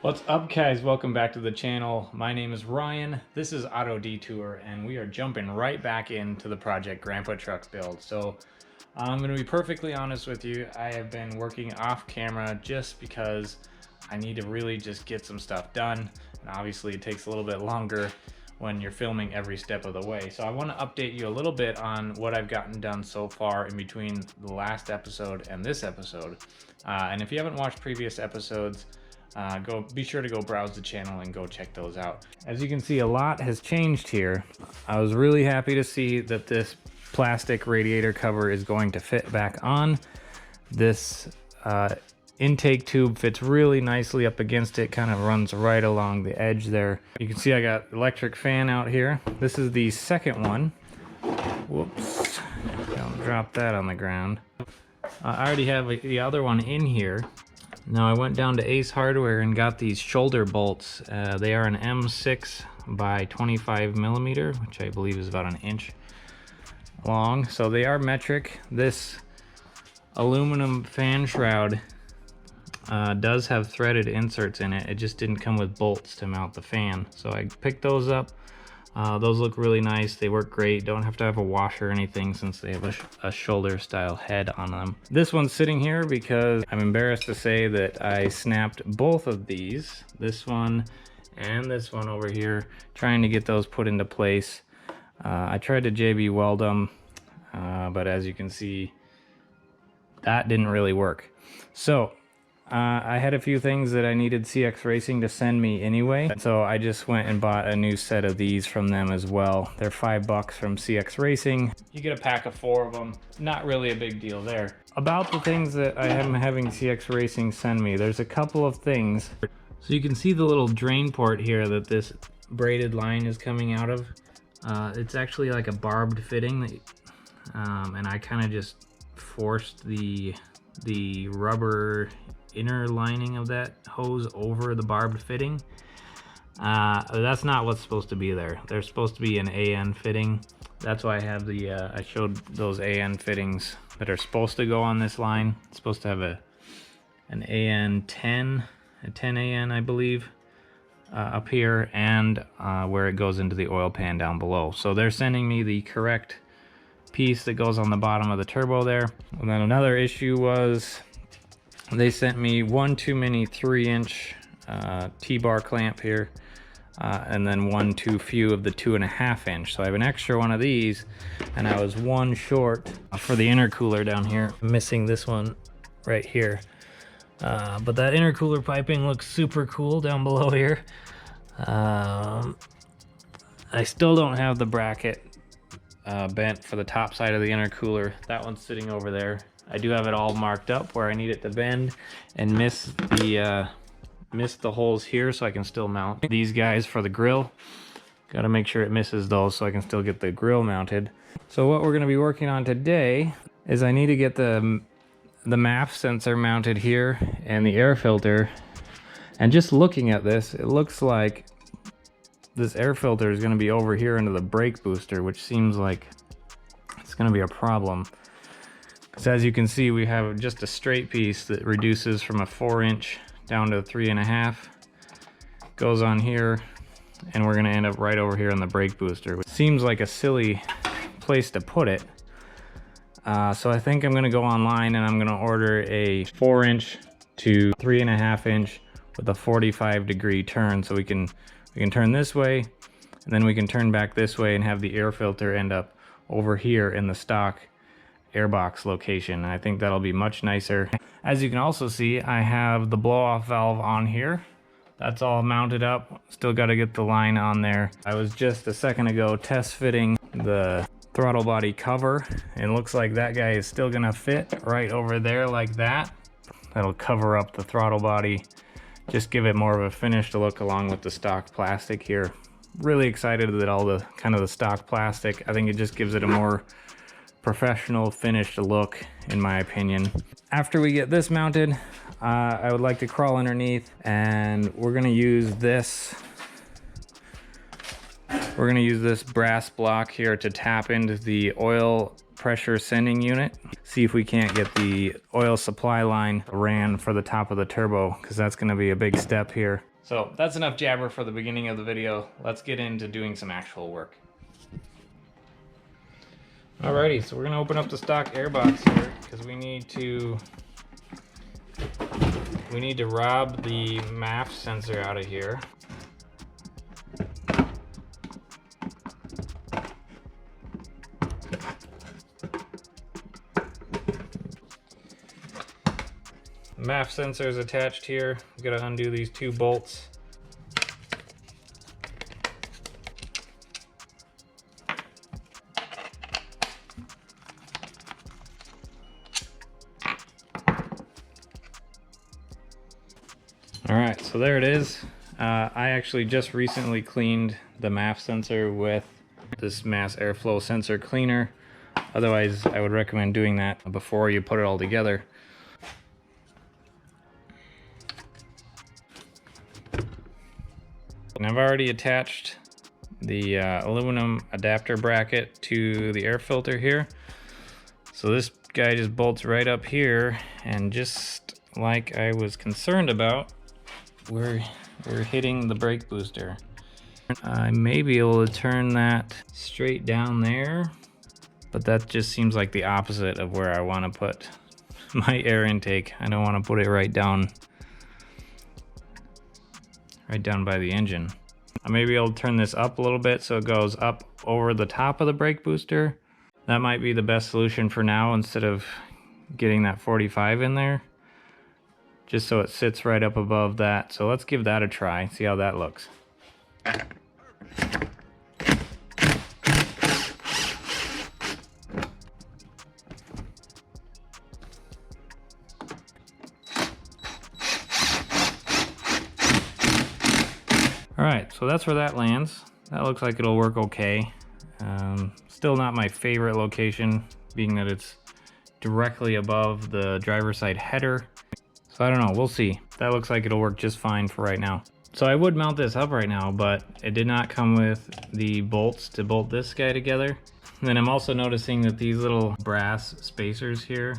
What's up, guys? Welcome back to the channel. My name is Ryan. This is Auto Detour, and we are jumping right back into the project Grandpa Trucks build. So I'm going to be perfectly honest with you. I have been working off camera just because I need to really just get some stuff done. And obviously it takes a little bit longer when you're filming every step of the way. So I want to update you a little bit on what I've gotten done so far in between the last episode and this episode. And if you haven't watched previous episodes, be sure to go browse the channel and go check those out. As you can see, a lot has changed here. I was really happy to see that this plastic radiator cover is going to fit back on. This intake tube fits really nicely up against it, kind of runs right along the edge there. You can see I got electric fan out here. This is the second one. Whoops, don't drop that on the ground. I already have the other one in here. Now I went down to Ace Hardware and got these shoulder bolts. They are an M6 by 25 millimeter, which I believe is about an inch long. So they are metric. This aluminum fan shroud does have threaded inserts in it. It just didn't come with bolts to mount the fan. So I picked those up. Those look really nice. They work great. Don't have to have a washer or anything since they have a shoulder style head on them. This one's sitting here because I'm embarrassed to say that I snapped both of these, this one and this one over here, trying to get those put into place. I tried to JB weld them, but as you can see, that didn't really work. So I had a few things that I needed CX Racing to send me anyway, so I just went and bought a new set of these from them as well. They're $5 from CX Racing. You get a pack of 4 of them. Not really a big deal there. About the things that I am having CX Racing send me, there's a couple of things. So you can see the little drain port here that this braided line is coming out of. It's actually like a barbed fitting, that, and I kind of just forced the rubber inner lining of that hose over the barbed fitting. That's not what's supposed to be there. There's supposed to be an AN fitting. That's why I have the I showed those AN fittings that are supposed to go on this line. It's supposed to have an AN 10, a 10 AN I believe, up here, and where it goes into the oil pan down below. So they're sending me the correct piece that goes on the bottom of the turbo there. And then another issue was they sent me one too many 3-inch T-bar clamp here, and then one too few of the 2.5 inch. So I have an extra one of these, and I was one short for the intercooler down here. I'm missing this one right here. But that intercooler piping looks super cool down below here. I still don't have the bracket bent for the top side of the intercooler. That one's sitting over there. I do have it all marked up where I need it to bend and miss the holes here so I can still mount these guys for the grill. Got to make sure it misses those so I can still get the grill mounted. So what we're going to be working on today is I need to get the MAF sensor mounted here and the air filter. And just looking at this, it looks like this air filter is going to be over here into the brake booster, which seems like it's going to be a problem. Because as you can see, we have just a straight piece that reduces from a 4-inch down to a 3.5. Goes on here, and we're going to end up right over here on the brake booster, which seems like a silly place to put it. So I think I'm going to go online and I'm going to order a 4-inch to 3.5 inch with a 45-degree turn, so we can turn this way, and then we can turn back this way and have the air filter end up over here in the stock airbox location. I think that'll be much nicer. As you can also see, I have the blow-off valve on here. That's all mounted up. Still got to get the line on there. I was just a second ago test fitting the throttle body cover, and it looks like that guy is still gonna fit right over there like that. That'll cover up the throttle body, just give it more of a finished look along with the stock plastic here. Really excited that all the kind of the stock plastic, I think it just gives it a more professional finished look, in my opinion. After we get this mounted, I would like to crawl underneath, and we're gonna use this brass block here to tap into the oil pressure sending unit. See if we can't get the oil supply line ran for the top of the turbo, because that's going to be a big step here. So that's enough jabber for the beginning of the video. Let's get into doing some actual work. Alrighty, so we're gonna open up the stock airbox here because we need to rob the MAF sensor out of here. The MAF sensor is attached here. We've got to undo these two bolts. Alright, so there it is. I actually just recently cleaned the MAF sensor with this mass airflow sensor cleaner. Otherwise, I would recommend doing that before you put it all together. And I've already attached the aluminum adapter bracket to the air filter here. So this guy just bolts right up here, and just like I was concerned about, we're hitting the brake booster. I may be able to turn that straight down there, but that just seems like the opposite of where I want to put my air intake. I don't want to put it right down by the engine. I may be able to turn this up a little bit so it goes up over the top of the brake booster. That might be the best solution for now, instead of getting that 45 in there, just so it sits right up above that. So let's give that a try, see how that looks. Alright, so that's where that lands. That looks like it'll work okay. Still not my favorite location, being that it's directly above the driver's side header. So I don't know, we'll see. That looks like it'll work just fine for right now. So I would mount this up right now, but it did not come with the bolts to bolt this guy together. And then I'm also noticing that these little brass spacers here,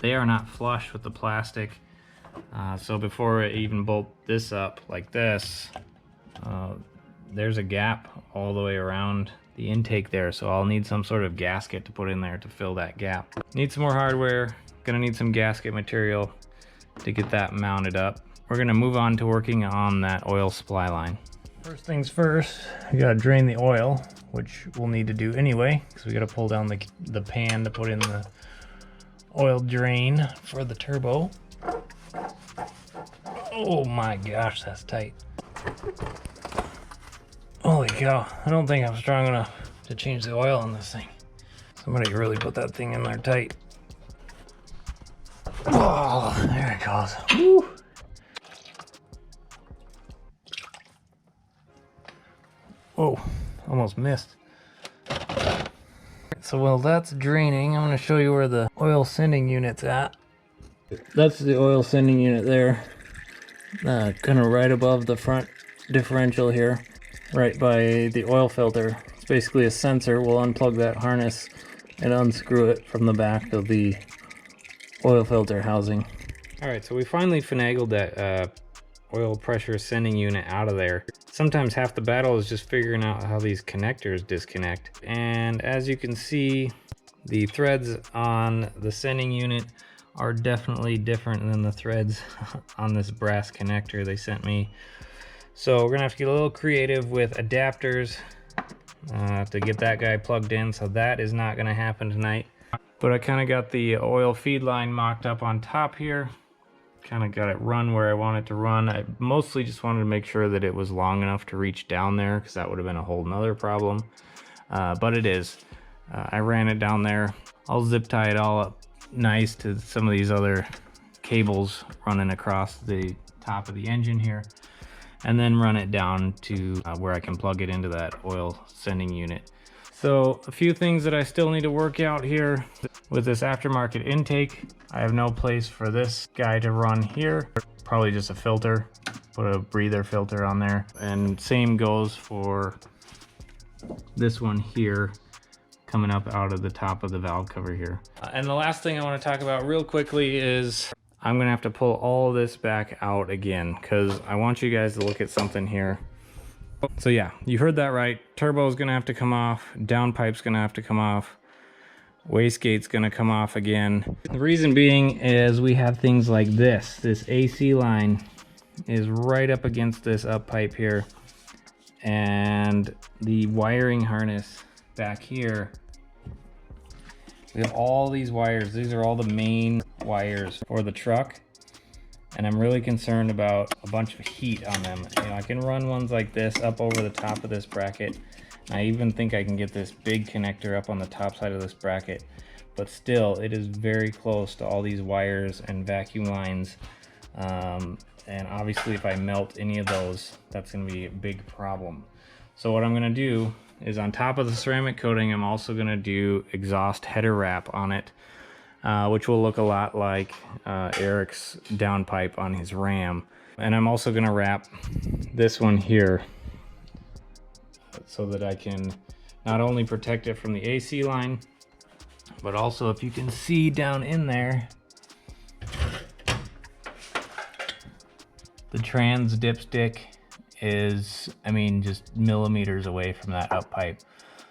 they are not flush with the plastic. So before I even bolt this up like this, there's a gap all the way around the intake there, so I'll need some sort of gasket to put in there to fill that gap. Need some more hardware, gonna need some gasket material to get that mounted up. We're gonna move on to working on that oil supply line. First things first, we gotta drain the oil, which we'll need to do anyway, because we gotta pull down the pan to put in the oil drain for the turbo. Oh my gosh, that's tight. Holy cow, I don't think I'm strong enough to change the oil on this thing. Somebody really put that thing in there tight. Oh, there it goes. Woo. Whoa, almost missed. So while that's draining, I'm gonna show you where the oil sending unit's at. That's the oil sending unit there. Kind of right above the front differential here, right by the oil filter. It's basically a sensor. We'll unplug that harness and unscrew it from the back of the oil filter housing. Alright, so we finally finagled that oil pressure sending unit out of there. Sometimes half the battle is just figuring out how these connectors disconnect. And as you can see, the threads on the sending unit are definitely different than the threads on this brass connector they sent me. So we're gonna have to get a little creative with adapters to get that guy plugged in, so that is not gonna happen tonight. But I kind of got the oil feed line mocked up on top here. Kind of got it run where I want it to run. I mostly just wanted to make sure that it was long enough to reach down there, because that would have been a whole nother problem. But it is. I ran it down there. I'll zip tie it all up nice to some of these other cables running across the top of the engine here, and then run it down to where I can plug it into that oil sending unit. So a few things that I still need to work out here with this aftermarket intake. I have no place for this guy to run here. Probably just a filter, put a breather filter on there. And same goes for this one here, coming up out of the top of the valve cover here. And the last thing I want to talk about real quickly is I'm gonna have to pull all this back out again because I want you guys to look at something here. So yeah, you heard that right. Turbo's gonna have to come off, downpipe's gonna have to come off, wastegate's gonna come off again. The reason being is we have things like this. This AC line is right up against this up pipe here, and the wiring harness back here, we have all these wires. These are all the main wires for the truck, and I'm really concerned about a bunch of heat on them. You know, I can run ones like this up over the top of this bracket. I even think I can get this big connector up on the top side of this bracket, but still it is very close to all these wires and vacuum lines. And obviously if I melt any of those, that's gonna be a big problem. So what I'm gonna do is, on top of the ceramic coating, I'm also gonna do exhaust header wrap on it, which will look a lot like Eric's downpipe on his Ram. And I'm also gonna wrap this one here so that I can not only protect it from the AC line, but also, if you can see down in there, the trans dipstick is, I mean, just millimeters away from that up pipe.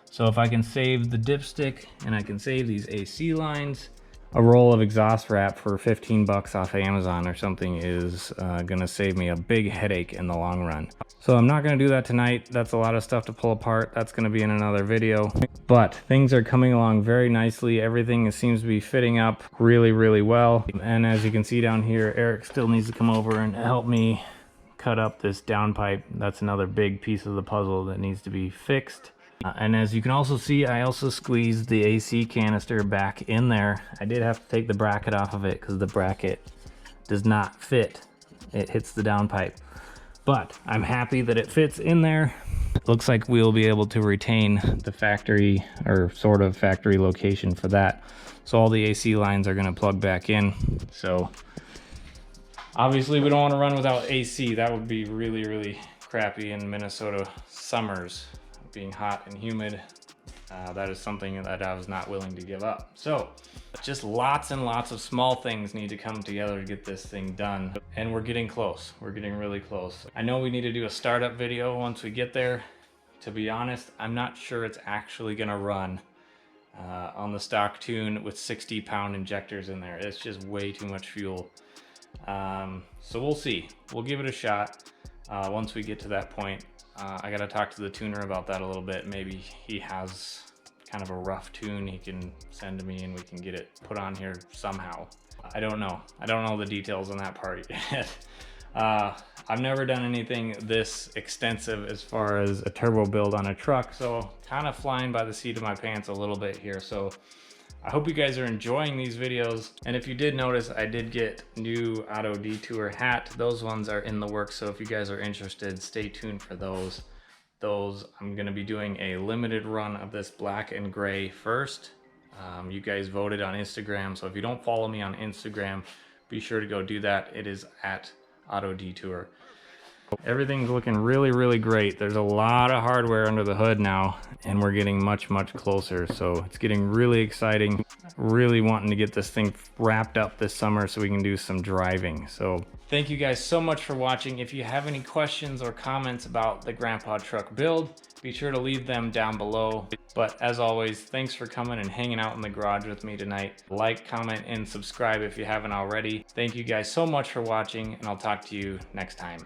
So if I can save the dipstick and I can save these AC lines, a roll of exhaust wrap for 15 bucks off Amazon or something is gonna save me a big headache in the long run. So I'm not gonna do that tonight. That's a lot of stuff to pull apart. That's gonna be in another video. But things are coming along very nicely. Everything seems to be fitting up really, really well. And as you can see down here, Eric still needs to come over and help me cut up this downpipe. That's another big piece of the puzzle that needs to be fixed. And as you can also see, I also squeezed the AC canister back in there. I did have to take the bracket off of it because the bracket does not fit. It hits the downpipe. But I'm happy that it fits in there. Looks like we'll be able to retain the factory, or sort of factory location for that. So all the AC lines are gonna plug back in. So obviously we don't want to run without AC. That would be really, really crappy in Minnesota summers, being hot and humid. That is something that I was not willing to give up. So just lots and lots of small things need to come together to get this thing done. And we're getting close. We're getting really close. I know we need to do a startup video once we get there. To be honest, I'm not sure it's actually gonna run on the stock tune with 60-pound injectors in there. It's just way too much fuel. So we'll see. We'll give it a shot once we get to that point. I gotta talk to the tuner about that a little bit. Maybe he has kind of a rough tune he can send to me and we can get it put on here somehow. I don't know. I don't know the details on that part yet. I've never done anything this extensive as far as a turbo build on a truck, so kind of flying by the seat of my pants a little bit here. So I hope you guys are enjoying these videos. And if you did notice, I did get new Auto Detour hat. Those ones are in the works, so if you guys are interested, stay tuned for those. I'm gonna be doing a limited run of this black and gray first. You guys voted on Instagram, so if you don't follow me on Instagram, be sure to go do that. It is at Auto Detour. Everything's looking really, really great. There's a lot of hardware under the hood now, and we're getting much, much closer. So it's getting really exciting. Really wanting to get this thing wrapped up this summer so we can do some driving. So thank you guys so much for watching. If you have any questions or comments about the Grandpa truck build, be sure to leave them down below. But as always, thanks for coming and hanging out in the garage with me tonight. Like, comment, and subscribe if you haven't already. Thank you guys so much for watching, and I'll talk to you next time.